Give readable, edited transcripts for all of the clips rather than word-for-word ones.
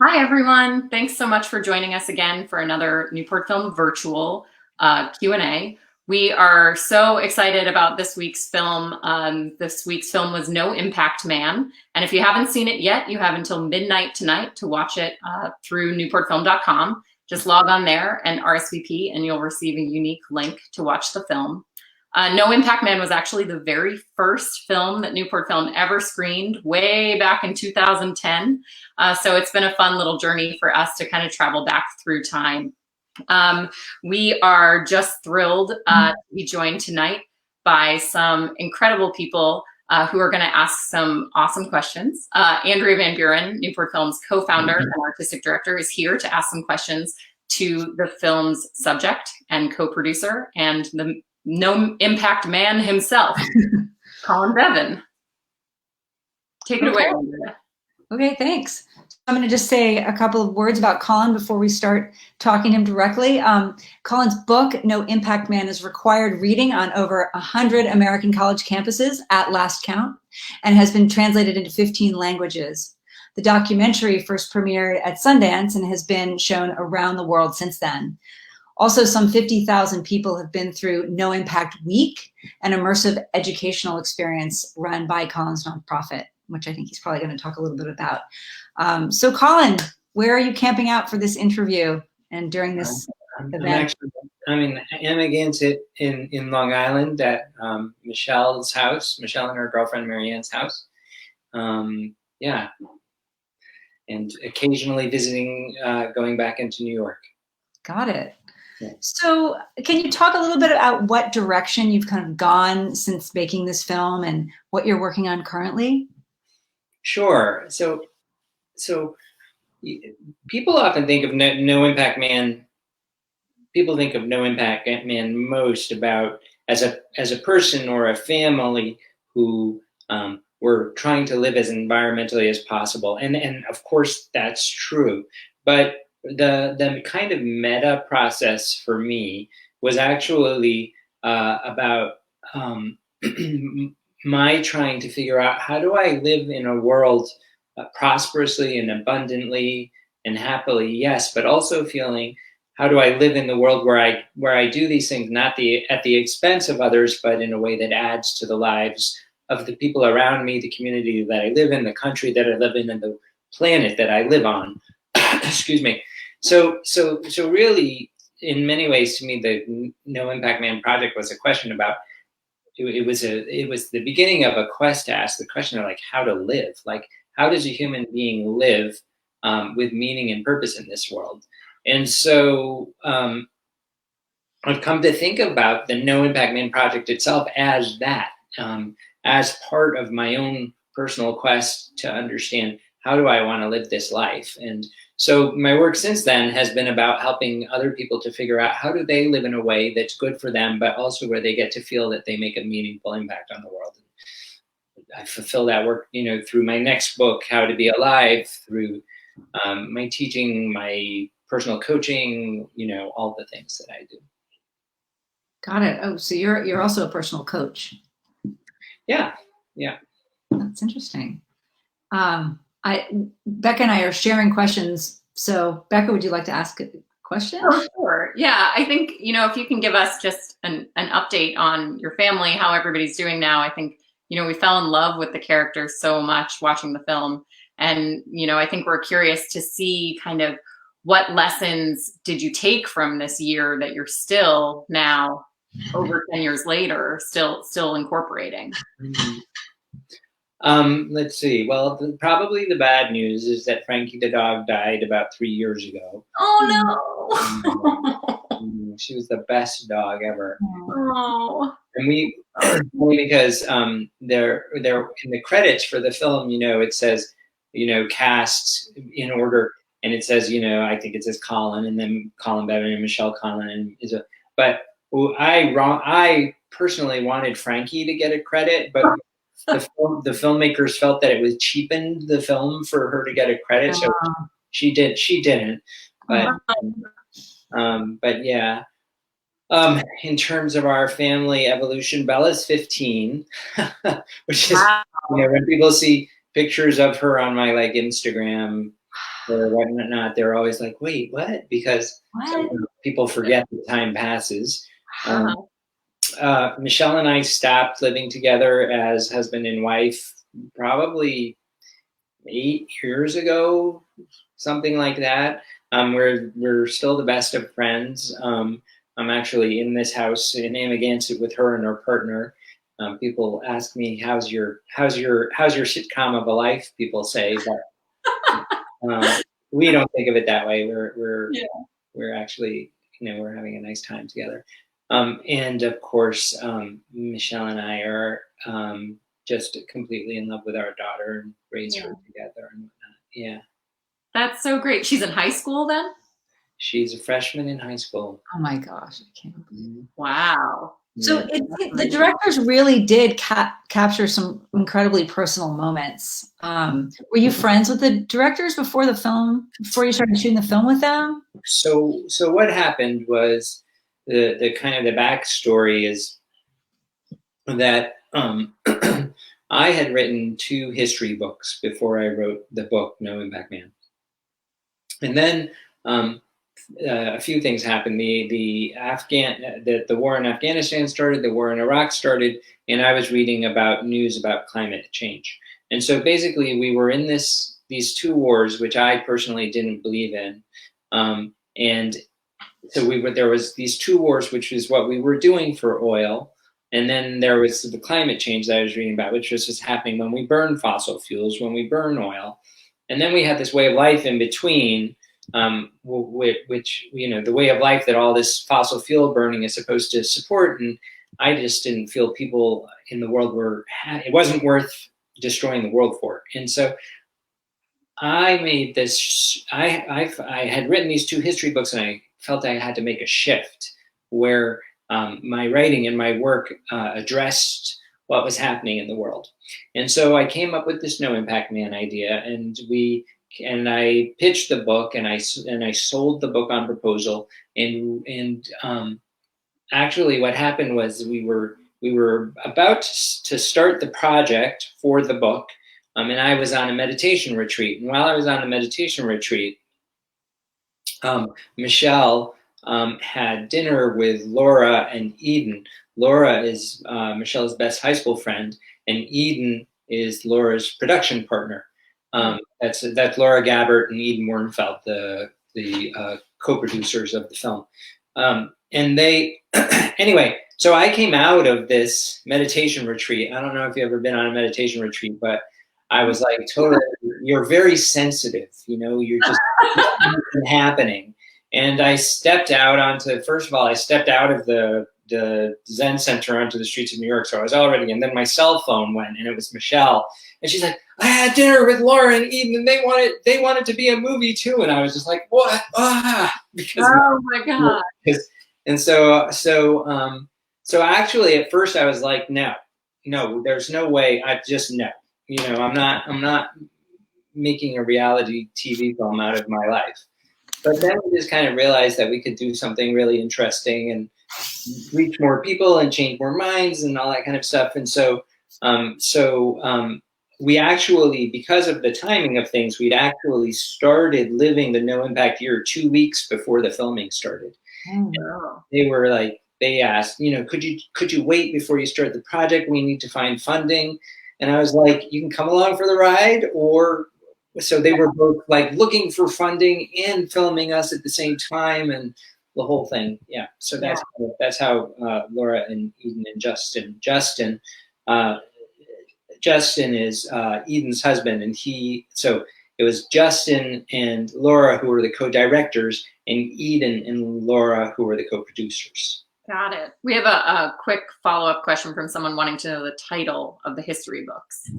Hi, everyone. Thanks so much for joining us again for another Newport Film virtual Q&A. We are so excited about this week's film. This week's film was No Impact Man. And if you haven't seen it yet, you have until midnight tonight to watch it through newportfilm.com. Just log on there and RSVP, and you'll receive a unique link to watch the film. No Impact Man was actually the very first film that Newport Film ever screened way back in 2010. So it's been a fun little journey for us to kind of travel back through time. We are just thrilled to be joined tonight by some incredible people who are going to ask some awesome questions. Andrea Van Buren, Newport Film's co-founder and artistic director, is here to ask some questions to the film's subject and co-producer and the No Impact Man himself, Colin Bevan. Take it away, Andrea. Okay, thanks. I'm going to just say a couple of words about Colin before we start talking to him directly. Colin's book, No Impact Man, is required reading on over 100 American college campuses at last count and has been translated into 15 languages. The documentary first premiered at Sundance and has been shown around the world since then. Also, some 50,000 people have been through No Impact Week, an immersive educational experience run by Colin's nonprofit, which I think he's probably going to talk a little bit about. So Colin, where are you camping out for this interview and during this event? I'm in Amagansett in Long Island at Michelle's house, Michelle and her girlfriend Marianne's house. Yeah, and occasionally visiting, going back into New York. Got it. Yeah. So can you talk a little bit about what direction you've kind of gone since making this film and what you're working on currently? Sure. So people often think of No Impact Man. People think of No Impact Man most about as a person or a family who were trying to live as environmentally as possible, and of course that's true. But the kind of meta process for me was actually about my trying to figure out, how do I live in a world prosperously and abundantly and happily, yes, but also feeling, how do I live in the world where I do these things not at the expense of others, but in a way that adds to the lives of the people around me, the community that I live in, the country that I live in, and the planet that I live on. Excuse me. So really, in many ways, to me, the No Impact Man project was a question about. It was the beginning of a quest to ask the question of, like, how to live. Like, how does a human being live with meaning and purpose in this world? And so I've come to think about the No Impact Man project itself as that, as part of my own personal quest to understand, how do I want to live this life? And so my work since then has been about helping other people to figure out, how do they live in a way that's good for them, but also where they get to feel that they make a meaningful impact on the world. I fulfill that work, through my next book, How to Be Alive, through my teaching, my personal coaching, all the things that I do. Got it. Oh, so you're also a personal coach. Yeah. That's interesting. Becca and I are sharing questions. So Becca, would you like to ask a question? Oh, sure. Yeah, I think, if you can give us just an update on your family, how everybody's doing now. I think, we fell in love with the characters so much watching the film. And, I think we're curious to see kind of what lessons did you take from this year that you're still now, over 10 years later, still incorporating. Mm-hmm. Let's see. Well, probably the bad news is that Frankie the dog died about 3 years ago. Oh no! She was the best dog ever. Oh. And only because there in the credits for the film, it says, cast in order, and it says, I think it says Colin, and then Colin Bevan and Michelle Collin, but I personally wanted Frankie to get a credit, but the filmmakers felt that it was cheapened the film for her to get a credit, so she didn't. But yeah. In terms of our family evolution, Bella's 15, which is, when people see pictures of her on my Instagram, or whatnot, they're always like, wait, what? Because What? people forget that time passes. Wow. Michelle and I stopped living together as husband and wife probably 8 years ago, something like that. We're still the best of friends. I'm actually in this house in Amagansett with her and her partner. People ask me, how's your sitcom of a life? People say, but we don't think of it that way. We're actually, we're having a nice time together. And of course, Michelle and I are just completely in love with our daughter and raised her together and whatnot. Yeah. That's so great. She's in high school then? She's a freshman in high school. Oh my gosh, I can't believe. Wow. So the directors really did capture some incredibly personal moments. Were you friends with the directors before the film, before you started shooting the film with them? So what happened was the kind of the backstory is that I had written 2 history books before I wrote the book No Impact Man, and then a few things happened. The war in Afghanistan started, the war in Iraq started, and I was reading about news about climate change. And so basically, we were in these 2 wars, which I personally didn't believe in, and so there was these 2 wars, which is what we were doing for oil. And then there was the climate change that I was reading about, which was just happening when we burn fossil fuels, when we burn oil. And then we had this way of life in between, which, the way of life that all this fossil fuel burning is supposed to support. And I just didn't feel people in the world it wasn't worth destroying the world for. And so I made this, I had written these 2 history books, and I felt I had to make a shift where my writing and my work addressed what was happening in the world. And so I came up with this No Impact Man idea, and I pitched the book, and I sold the book on proposal. And actually, what happened was we were about to start the project for the book, and I was on a meditation retreat. And while I was on a meditation retreat, Michelle had dinner with Laura and Eden. Laura is Michelle's best high school friend, and Eden is Laura's production partner. That's Laura Gabbert and Eden Wernfeld, the co-producers of the film. And they, anyway, so I came out of this meditation retreat. I don't know if you've ever been on a meditation retreat, but I was like, totally, you're very sensitive, you're just happening. And I stepped out first of all, I stepped out of the Zen Center onto the streets of New York. So I was already, and then my cell phone went, and it was Michelle. And she's like, I had dinner with Laura and Eden, and they wanted to be a movie too. And I was just like, what? Because, oh my God. And so actually at first I was like, no, there's no way. I'm not making a reality TV film out of my life. But then we just kind of realized that we could do something really interesting and reach more people and change more minds and all that kind of stuff. And so we actually, because of the timing of things, we'd actually started living the No Impact year 2 weeks before the filming started. Oh. They asked, could you wait before you start the project? We need to find funding. And I was like, you can come along for the ride, or so they were both like looking for funding and filming us at the same time, and the whole thing. Yeah. So that's how Laura and Eden and Justin is Eden's husband, and so it was Justin and Laura who were the co-directors, and Eden and Laura who were the co-producers. Got it. We have a quick follow-up question from someone wanting to know the title of the history books.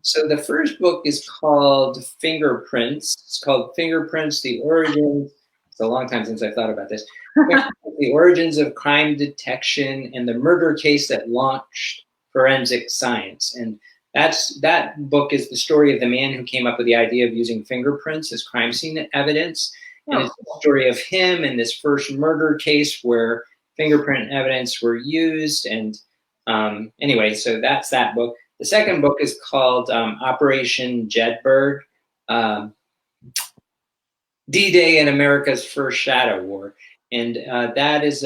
So the first book is called Fingerprints. It's called Fingerprints, The Origins. It's a long time since I thought about this. The Origins of Crime Detection and the Murder Case That Launched Forensic Science. And that book is the story of the man who came up with the idea of using fingerprints as crime scene evidence. And it's the story of him and this first murder case where fingerprint evidence were used. And anyway, so that's that book. The second book is called Operation Jedburgh, D-Day and America's First Shadow War, and that's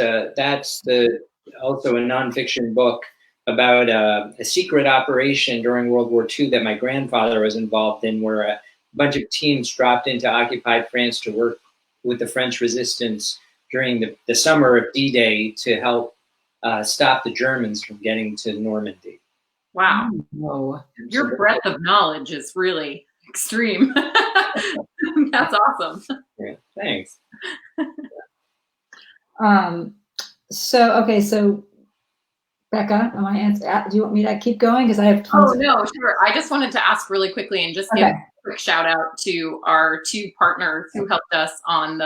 also a nonfiction book about a secret operation during World War II that my grandfather was involved in, where a bunch of teams dropped into occupied France to work with the French resistance during the summer of D-Day to help stop the Germans from getting to Normandy. Wow. Whoa. Your breadth of knowledge is really extreme. That's awesome. Yeah, thanks. So Becca, do you want me to keep going? Because I have tons. Oh, no, sure. I just wanted to ask really quickly and just give a quick shout out to our two partners who helped us on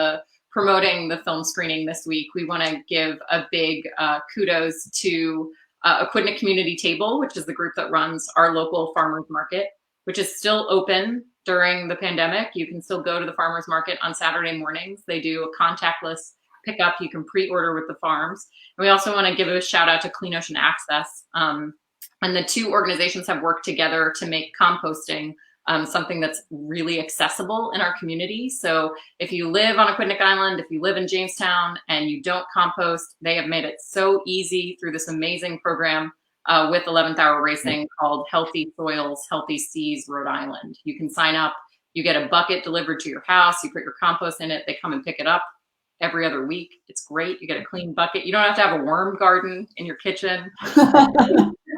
promoting the film screening this week. We want to give a big kudos to Aquidneck Community Table, which is the group that runs our local farmers market, which is still open during the pandemic. You can still go to the farmers market on Saturday mornings. They do a contactless pickup. You can pre-order with the farms. And we also want to give a shout out to Clean Ocean Access. And the two organizations have worked together to make composting something that's really accessible in our community. So if you live on Aquidneck Island, if you live in Jamestown and you don't compost, they have made it so easy through this amazing program with 11th Hour Racing called Healthy Soils, Healthy Seas, Rhode Island. You can sign up, you get a bucket delivered to your house, you put your compost in it, they come and pick it up every other week. It's great. You get a clean bucket. You don't have to have a worm garden in your kitchen.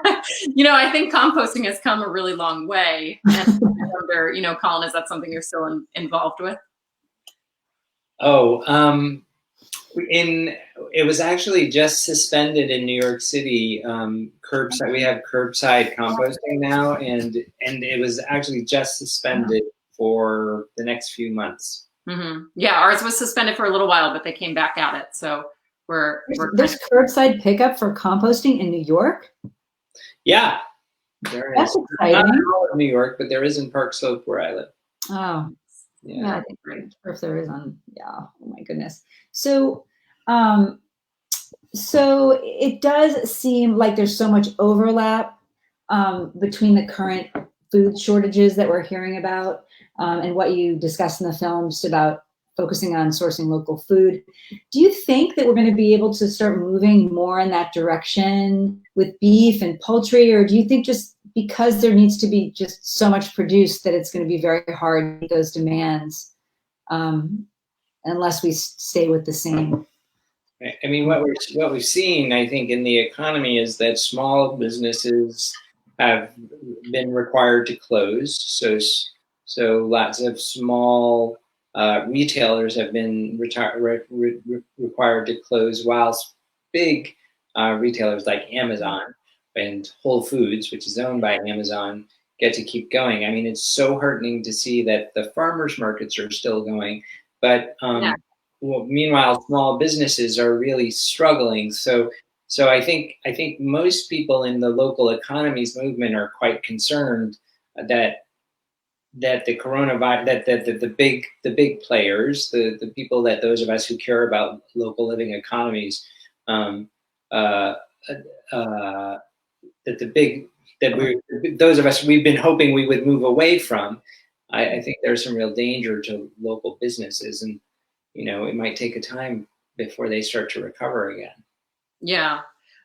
I think composting has come a really long way. And I wonder, Colin, is that something you're still involved with? Oh, it was actually just suspended in New York City. Curbside. We have curbside composting now, and it was actually just suspended for the next few months. Mm-hmm. Yeah, ours was suspended for a little while, but they came back at it. So there's curbside pickup for composting in New York. Yeah, there is. That's exciting. Not in all of New York, but there is in Park Slope where I live. Oh, yeah. I think if there is on. Yeah. Oh my goodness. So, so it does seem like there's so much overlap between the current food shortages that we're hearing about and what you discussed in the film, just about focusing on sourcing local food. Do you think that we're going to be able to start moving more in that direction with beef and poultry, or do you think just because there needs to be just so much produced that it's going to be very hard to meet those demands unless we stay with the same? I mean, what we've seen, I think, in the economy is that small businesses have been required to close. So lots of small retailers have been required to close, whilst big retailers like Amazon and Whole Foods, which is owned by Amazon, get to keep going. I mean, it's so heartening to see that the farmers markets are still going, but meanwhile, small businesses are really struggling. So I think most people in the local economies movement are quite concerned that the coronavirus, that the big players, the people, that those of us who care about local living economies, those of us we've been hoping we would move away from. I think there's some real danger to local businesses, and it might take a time before they start to recover again. Yeah,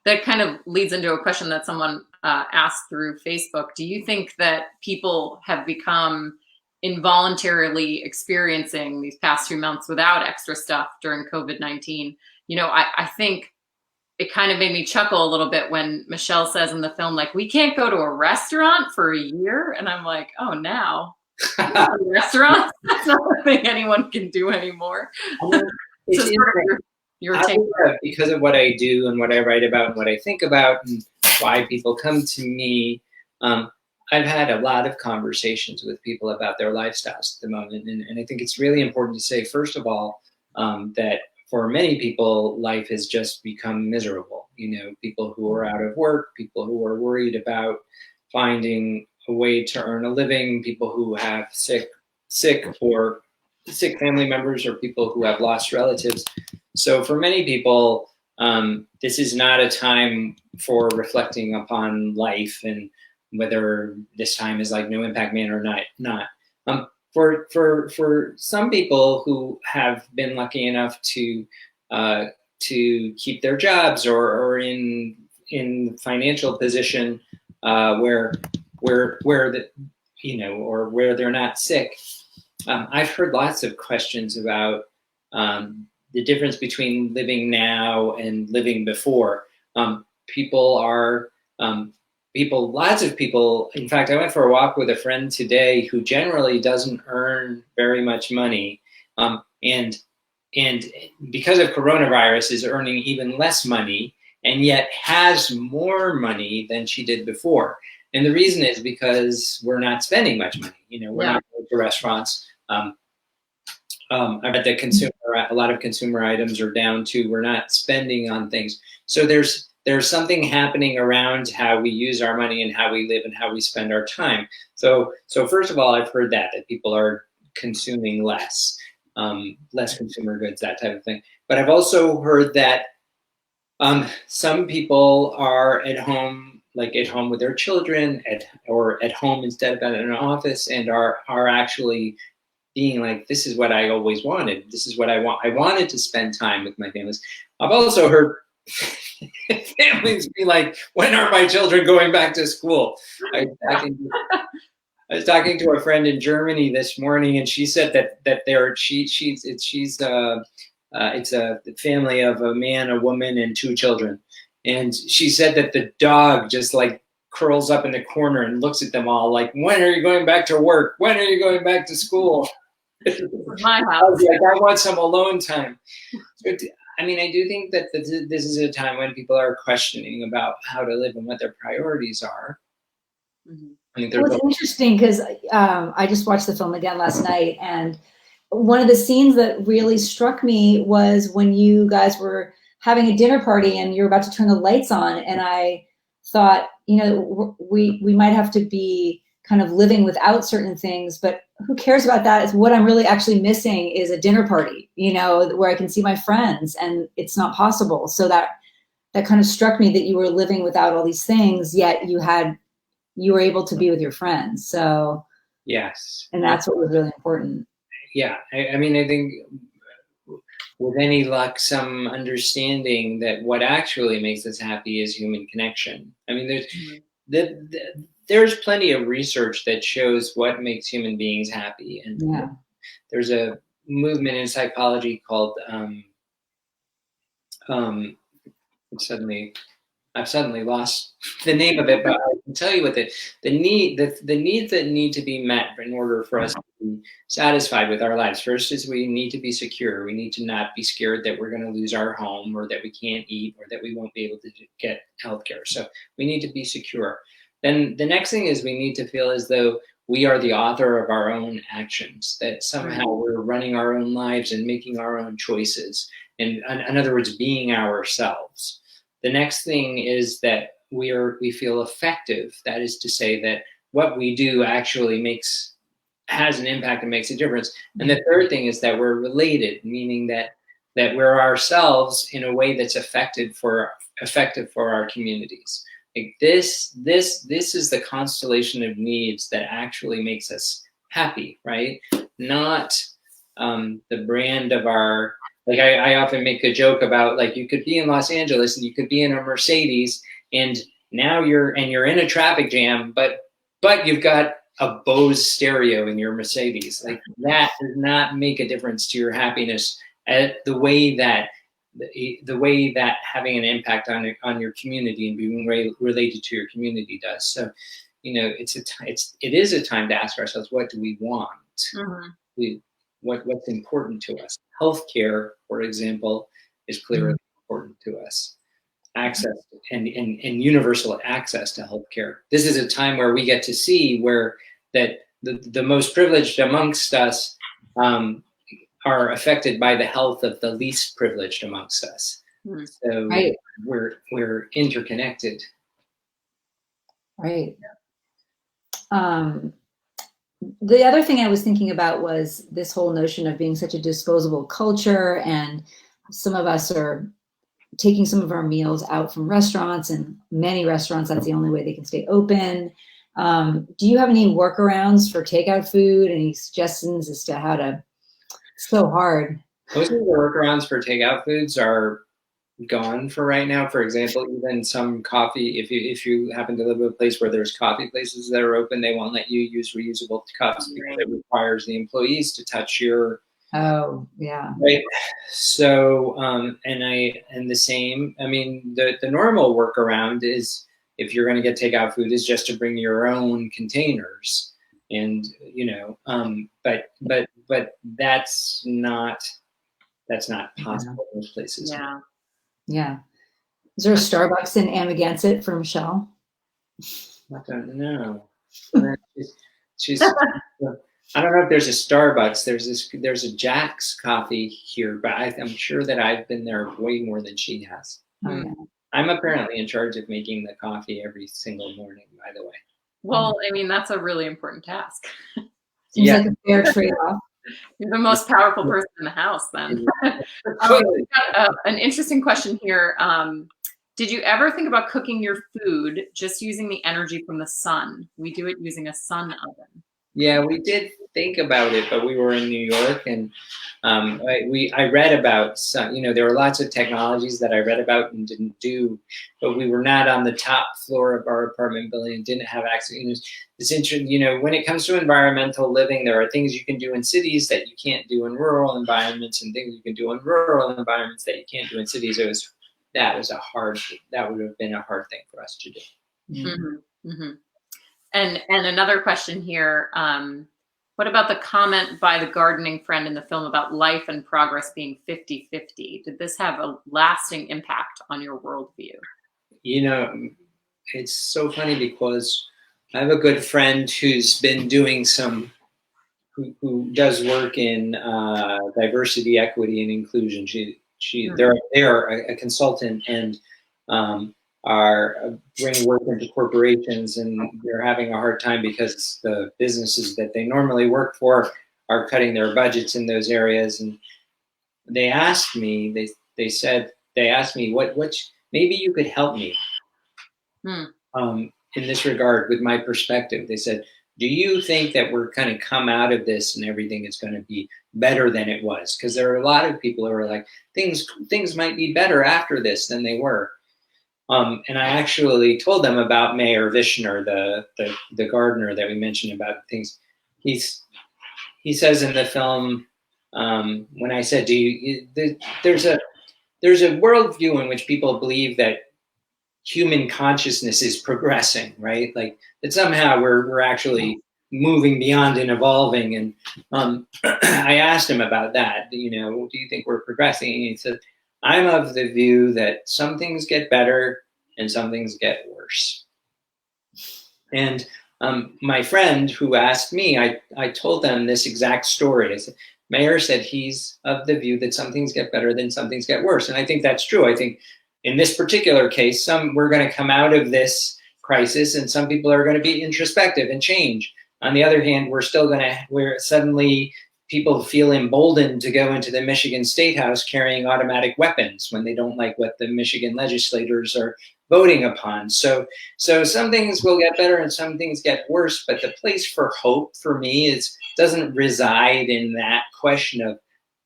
that kind of leads into a question that someone asked through Facebook. Do you think that people have become involuntarily experiencing these past 2 months without extra stuff during COVID-19? I think it kind of made me chuckle a little bit when Michelle says in the film, like, we can't go to a restaurant for a year. And I'm like, oh, now restaurants, that's not a thing anyone can do anymore. So your take. Because of what I do and what I write about and what I think about and why people come to me, I've had a lot of conversations with people about their lifestyles at the moment. And I think it's really important to say, first of all, that for many people, life has just become miserable. People who are out of work, people who are worried about finding a way to earn a living, people who have sick family members, or people who have lost relatives. So for many people, this is not a time for reflecting upon life and whether this time is like No Impact Man or not. for some people who have been lucky enough to keep their jobs or in financial position where the or where they're not sick. I've heard lots of questions about the difference between living now and living before. Lots of people, in fact, I went for a walk with a friend today who generally doesn't earn very much money. And because of coronavirus is earning even less money and yet has more money than she did before. And the reason is because we're not spending much money. We're not going to restaurants. I bet that a lot of consumer items are down too. We're not spending on things. So there's something happening around how we use our money and how we live and how we spend our time. So first of all, I've heard that people are consuming less consumer goods, that type of thing. But I've also heard that some people are at home with their children, or at home instead of at an office, and are actually being like, this is what I always wanted. This is what I want. I wanted to spend time with my families. I've also heard families be like, when are my children going back to school? I was talking to a friend in Germany this morning, and she said that it's a family of a man, a woman, and 2 children. And she said that the dog just like curls up in the corner and looks at them all like, when are you going back to work? When are you going back to school? My house. I was like, I want some alone time. So, I do think that this is a time when people are questioning about how to live and what their priorities are. Mm-hmm. Well, it's interesting because I just watched the film again last night, and one of the scenes that really struck me was when you guys were having a dinner party and you're about to turn the lights on, and I thought, we might have to be kind of living without certain things, but who cares about that? It's what I'm really actually missing is a dinner party, where I can see my friends, and it's not possible. So that kind of struck me that you were living without all these things, yet you were able to be with your friends. So yes, and that's what was really important. Yeah, I think with any luck, some understanding that what actually makes us happy is human connection. There's plenty of research that shows what makes human beings happy, and there's a movement in psychology called I've suddenly lost the name of it, but I can tell you what the needs that need to be met in order for us to be satisfied with our lives. First is we need to be secure. We need to not be scared that we're going to lose our home, or that we can't eat, or that we won't be able to get healthcare. So we need to be secure. Then the next thing is we need to feel as though we are the author of our own actions, that somehow we're running our own lives and making our own choices. And in other words, being ourselves. The next thing is that we feel effective. That is to say that what we do actually has an impact and makes a difference. And the third thing is that we're related, meaning that we're ourselves in a way that's effective for our communities. Like this is the constellation of needs that actually makes us happy, right? Not the brand of our. Like I often make a joke about, like, you could be in Los Angeles and you could be in a Mercedes, and now you're in a traffic jam, but you've got a Bose stereo in your Mercedes. Like, that does not make a difference to your happiness the way that having an impact on your community and being related to your community does. So, it is a time to ask ourselves, what do we want? Mm-hmm. What's important to us? Healthcare, for example, is clearly important to us. Access and universal access to healthcare. This is a time where we get to see where that the most privileged amongst us are affected by the health of the least privileged amongst us. So we're interconnected. Right. The other thing I was thinking about was this whole notion of being such a disposable culture, and some of us are taking some of our meals out from restaurants, and many restaurants, that's the only way they can stay open. Do you have any workarounds for takeout food? Any suggestions as to how to? It's so hard. Most of the workarounds for takeout foods are gone for right now. For example, even some coffee, if you happen to live in a place where there's coffee places that are open, they won't let you use reusable cups because it requires the employees to touch your. Oh, yeah. Right. So, and the same, I mean, the normal workaround is, if you're going to get takeout food, is just to bring your own containers, and but that's not possible in most places. Yeah. Yeah. Is there a Starbucks in Amagansett for Michelle? I don't know. She's I don't know if there's a Starbucks. There's a Jack's Coffee here, but I'm sure that I've been there way more than she has. Oh, yeah. I'm apparently in charge of making the coffee every single morning, by the way. Well, I mean, that's a really important task. Seems like a fair trade-off. You're the most powerful person in the house, then. We've got an interesting question here. Did you ever think about cooking your food just using the energy from the sun? We do it using a sun oven. Yeah, we did think about it, but we were in New York, and I read about some. There were lots of technologies that I read about and didn't do, but we were not on the top floor of our apartment building and didn't have access. It's interesting. When it comes to environmental living, there are things you can do in cities that you can't do in rural environments, and things you can do in rural environments that you can't do in cities. That would have been a hard thing for us to do. Mm-hmm. Mm-hmm. And another question here, what about the comment by the gardening friend in the film about life and progress being 50-50? Did this have a lasting impact on your worldview? It's so funny because I have a good friend who's been doing who does work in diversity, equity, and inclusion. They're a consultant, and are bringing work into corporations, and they're having a hard time because the businesses that they normally work for are cutting their budgets in those areas. And they asked me, what maybe you could help me in this regard with my perspective. They said, do you think that we're kind of come out of this and everything is going to be better than it was? Because there are a lot of people who are like, things might be better after this than they were. And I actually told them about Mayor Vishner, the gardener that we mentioned about things. He says in the film, when I said, there's a worldview in which people believe that human consciousness is progressing, right? Like that somehow we're actually moving beyond and evolving. And I asked him about that. Do you think we're progressing? And he said, I'm of the view that some things get better and some things get worse. And my friend who asked me, I told them this exact story. I said, Mayor said he's of the view that some things get better than some things get worse. And I think that's true. I think in this particular case, we're going to come out of this crisis and some people are going to be introspective and change. On the other hand, we're suddenly people feel emboldened to go into the Michigan State House carrying automatic weapons when they don't like what the Michigan legislators are voting upon. So some things will get better and some things get worse, but the place for hope for me doesn't reside in that question of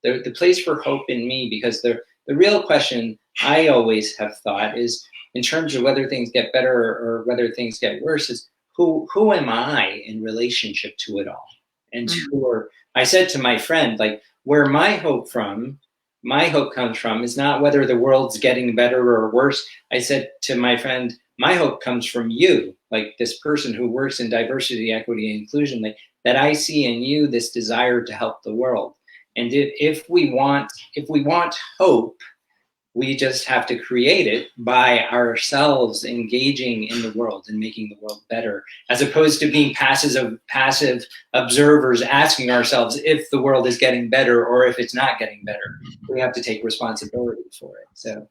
the place for hope in me, because the real question I always have thought is, in terms of whether things get better or whether things get worse, is who am I in relationship to it all? And I said to my friend, like, where my hope comes from is not whether the world's getting better or worse. I said to my friend, my hope comes from you, like this person who works in diversity, equity, and inclusion, like that I see in you this desire to help the world. And if we want hope, we just have to create it by ourselves engaging in the world and making the world better, as opposed to being passive observers asking ourselves if the world is getting better or if it's not getting better. We have to take responsibility for it. So,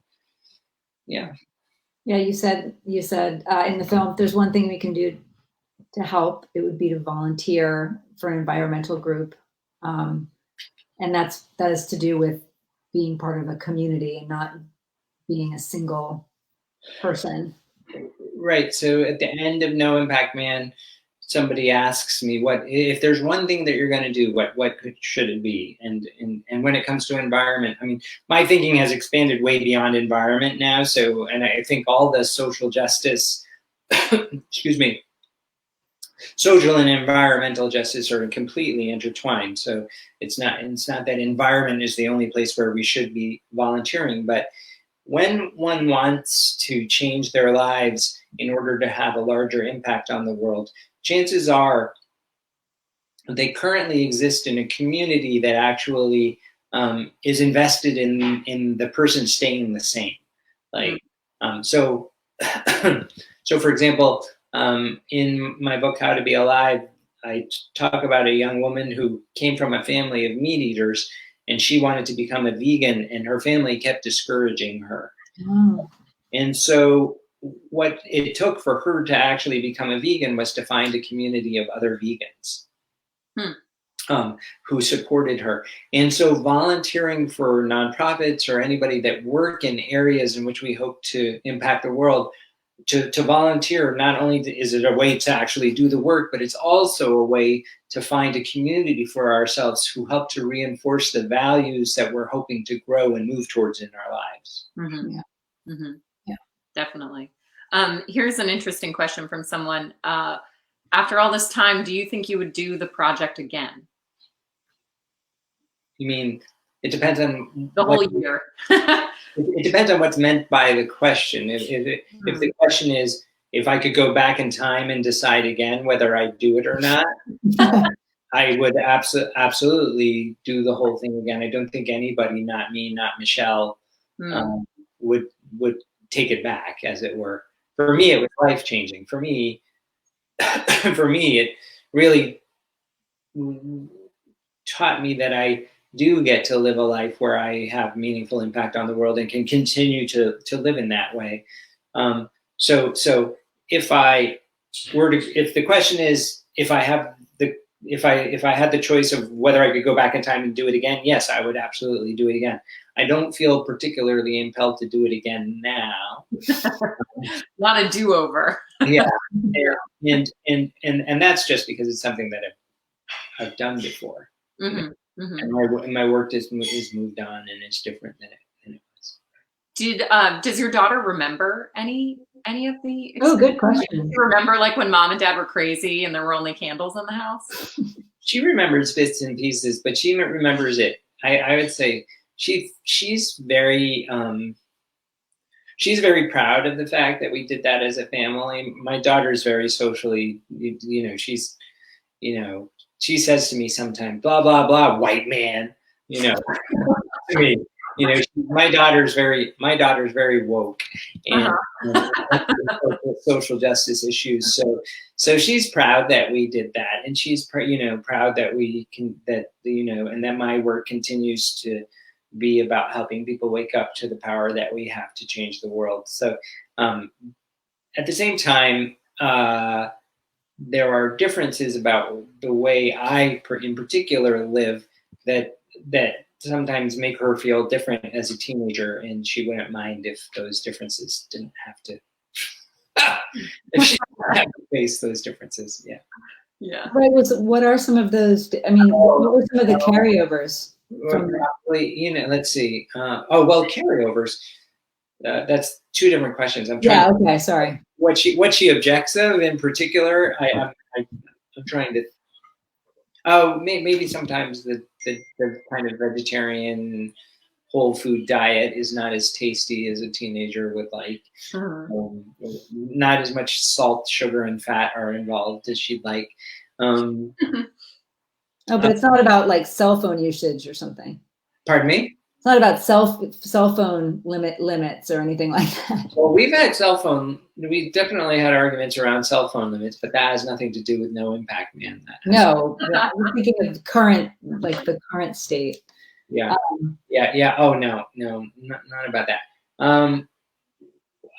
yeah. Yeah, you said in the film, if there's one thing we can do to help, it would be to volunteer for an environmental group. And that is to do with being part of a community and not being a single person. Right. So at the end of No Impact Man, somebody asks me, what if there's one thing that you're going to do, should it be? And when it comes to environment, I mean, my thinking has expanded way beyond environment now. So, and I think all the social justice, excuse me, social and environmental justice are completely intertwined. So it's not that environment is the only place where we should be volunteering, but when one wants to change their lives in order to have a larger impact on the world, chances are they currently exist in a community that actually is invested in the person staying the same. Like, so for example, in my book, How to Be Alive, I talk about a young woman who came from a family of meat eaters, and she wanted to become a vegan, and her family kept discouraging her. Oh. And so what it took for her to actually become a vegan was to find a community of other vegans who supported her. And so volunteering for nonprofits or anybody that work in areas in which we hope to impact the world, to volunteer, not only is it a way to actually do the work, but it's also a way to find a community for ourselves who help to reinforce the values that we're hoping to grow and move towards in our lives. Mm-hmm. Yeah. Mm-hmm. Yeah. Definitely. Here's an interesting question from someone. After all this time, do you think you would do the project again? You mean, it depends on the whole year? It depends on what's meant by the question. If the question is, if I could go back in time and decide again whether I'd do it or not, I would absolutely do the whole thing again. I don't think anybody, not me, not Michelle, would take it back, as it were. For me, it was life-changing. For me, it really taught me that I do get to live a life where I have meaningful impact on the world and can continue to live in that way. So if the question is, if I had the choice of whether I could go back in time and do it again, yes, I would absolutely do it again. I don't feel particularly impelled to do it again now. Not a do-over. Yeah, and that's just because it's something that I've done before. Mm-hmm. Mm-hmm. And my work is moved on, and it's different than it was. Does your daughter remember any of the? Oh, good question. Do you remember like when mom and dad were crazy and there were only candles in the house? She remembers bits and pieces, but she remembers it. I would say she's very proud of the fact that we did that as a family. My daughter's very socially, she says to me sometimes, blah, blah, blah, white man, to me, my daughter's very woke and social justice issues. So she's proud that we did that. And she's, proud that and that my work continues to be about helping people wake up to the power that we have to change the world. So at the same time, there are differences about the way I, in particular, live that sometimes make her feel different as a teenager, and she wouldn't mind if those differences didn't have to, if she didn't have to face those differences. Yeah. Yeah. Right. What are some of those? I mean, what were some of the carryovers? Probably, let's see. Carryovers. That's two different questions. I'm trying. Okay. Sorry. What she objects of in particular, I'm trying to. Oh, maybe sometimes the kind of vegetarian whole food diet is not as tasty as a teenager would like. Not as much salt, sugar, and fat are involved as she'd like. But it's not about like cell phone usage or something. Pardon me? It's not about cell phone limits or anything like that. Well, we've definitely had arguments around cell phone limits, but that has nothing to do with No Impact Man. No, I'm thinking of the current state. Yeah, yeah. Oh, no, not about that.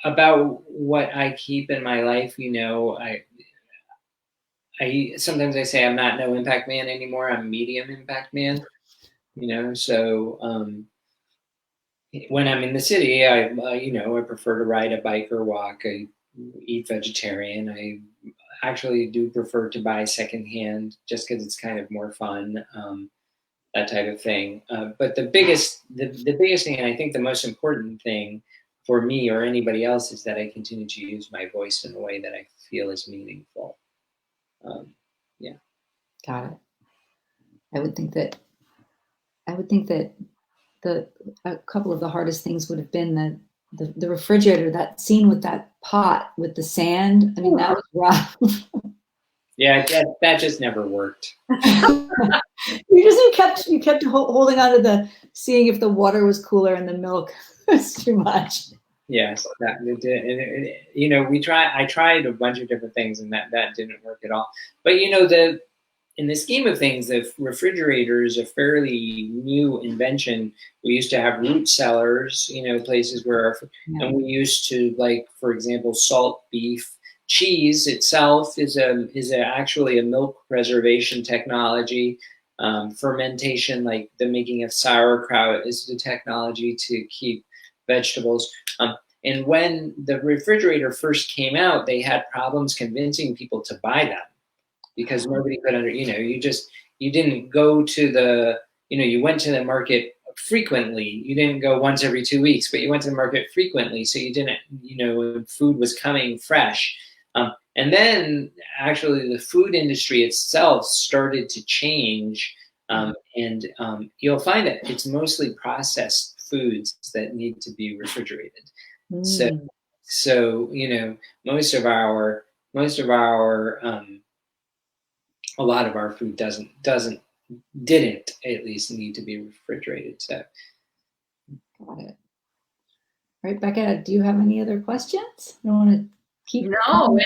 About what I keep in my life, I sometimes I say I'm not No Impact Man anymore. I'm Medium Impact Man. So when I'm in the city, I prefer to ride a bike or walk. I eat vegetarian. actually do prefer to buy secondhand just because it's kind of more fun, that type of thing. But the biggest thing, and I think the most important thing for me or anybody else, is that I continue to use my voice in a way that I feel is meaningful. Yeah. Got it. I would think that a couple of the hardest things would have been the refrigerator, that scene with that pot with the sand. I mean, that was rough. Yeah, that just never worked. You kept holding on to seeing if the water was cooler and the milk was too much. Yes, I tried a bunch of different things, and that didn't work at all. But in the scheme of things, the refrigerator is a fairly new invention. We used to have root cellars, places where, and we used to, like, for example, salt beef. Cheese itself is actually a milk preservation technology. Fermentation, like the making of sauerkraut, is the technology to keep vegetables. And when the refrigerator first came out, they had problems convincing people to buy them because nobody could you didn't go to you went to the market frequently. You didn't go once every 2 weeks, but you went to the market frequently. So you didn't, food was coming fresh. And then actually the food industry itself started to change. And you'll find that it's mostly processed foods that need to be refrigerated. So a lot of our food didn't at least need to be refrigerated. So. Got it. Right, Becca, do you have any other questions? You don't want to keep? No,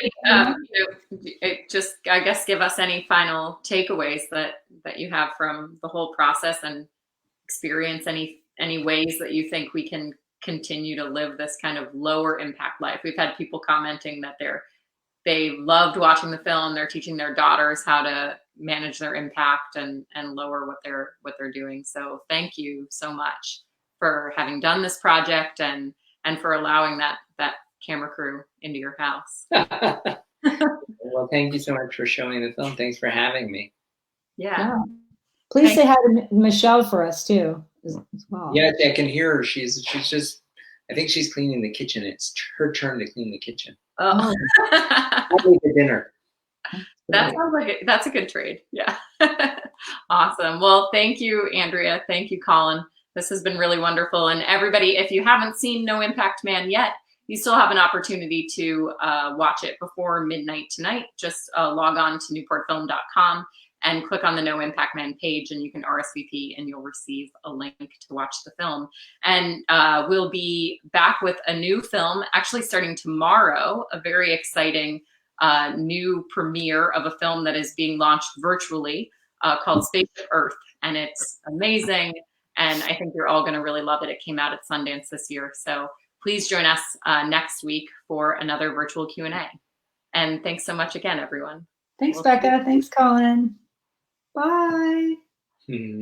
just, I guess, give us any final takeaways that you have from the whole process, and experience any ways that you think we can continue to live this kind of lower impact life. We've had people commenting that they loved watching the film. They're teaching their daughters how to manage their impact and lower what they're doing. So thank you so much for having done this project and for allowing that camera crew into your house. Well, thank you so much for showing the film. Thanks for having me. Yeah. Please say hi to Michelle for us too, as well. Yeah, I can hear her. She's just, I think she's cleaning the kitchen. It's her turn to clean the kitchen. Oh. I'll make the dinner. That sounds like that's a good trade. Yeah. Awesome. Well, thank you, Andrea. Thank you, Colin. This has been really wonderful. And everybody, if you haven't seen No Impact Man yet, you still have an opportunity to watch it before midnight tonight. Just log on to newportfilm.com and click on the No Impact Man page, and you can RSVP and you'll receive a link to watch the film. And we'll be back with a new film, actually starting tomorrow, a very exciting new premiere of a film that is being launched virtually called Spaceship Earth. And it's amazing. And I think you're all going to really love it. It came out at Sundance this year. So please join us next week for another virtual Q&A. And thanks so much again, everyone. Thanks, Becca. Thanks, Colin. Bye.